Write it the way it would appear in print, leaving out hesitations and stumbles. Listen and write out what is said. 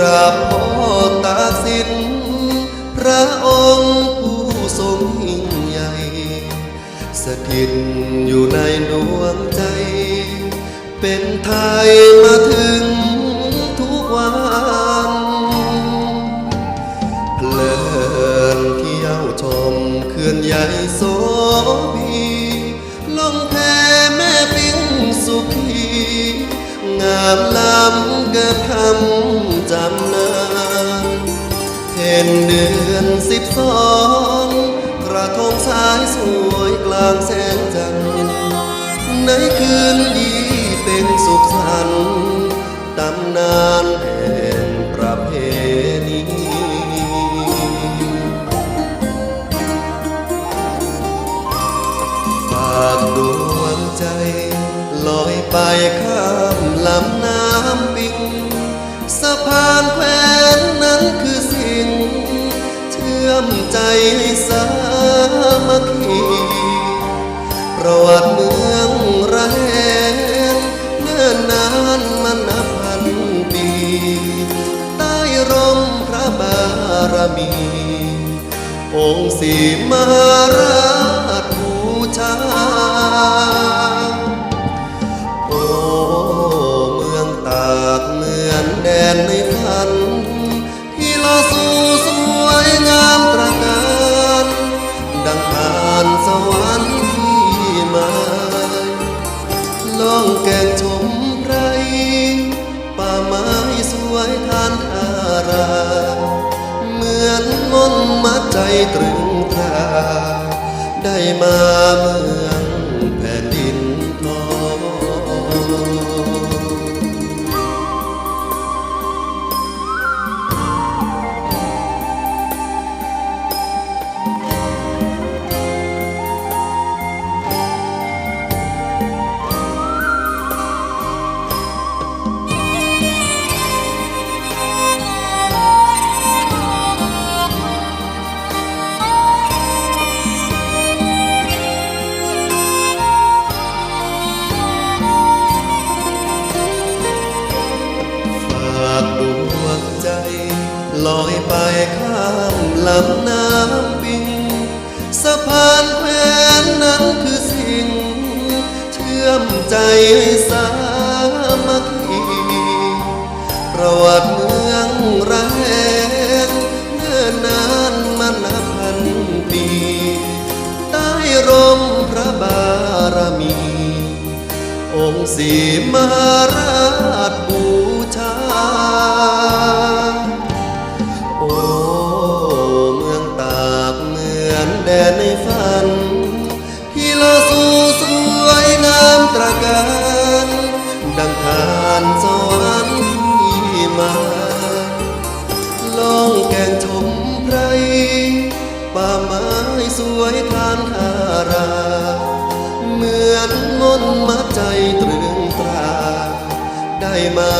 ราบพ่อตากสินพระองค์ผู้ทรงยิ่งใหญ่สถิตอยู่ในดวงใจเป็นไทยมาถึงทุกวันเพลินเที่ยวชมเขื่อนใหญ่โสพีล่องแพแม่ปิ้งสุขีงามล้ำเกิดคำจำนานเห็นเดือน12กระทงสายสวยกลางแสงจันทร์ในคืนดีเป็นสุขสันต์ตำนานแห่งประเพณีฝากดวงใจลอยไปข้ามลำน้ำปิงสะพานแขวนนั้นคือสิ่งเชื่อมใจให้สามัคคีประวัติเมืองระแหงเนิ่นนานมานับพันปีใต้ร่มพระบารมีองค์ศรีมหาราชบูชาโอ้เมืองตากเหมือนแดนในฝันที่ลอสู่สวยงามตระการดังผ่านสวรรค์ที่มาล่องแก่งชมไรป่าไม้สวยทานทาราเหมือนมนต์มัดใจตรึงตราได้มาเมืองแผ่นดินทองลอยไปข้ามลำน้ำปิงสะพานแขวนนั้นคือสิ่งเชื่อมใจให้สามัคคีประวัติเมืองระแหงเนิ่นนานมานับพันปีใต้ร่มพระบารมีองค์ศรีมหาราชบูชาโอ้เมืองตากเหมือนแดนในฝันที่ลอสู่สวยงามตระการดังผ่านสวรรค์ที่มาล่องแก่งชมไพรป่าไม้สวยทานทาราเหมือนมนต์มัดใจตรึงตราได้มา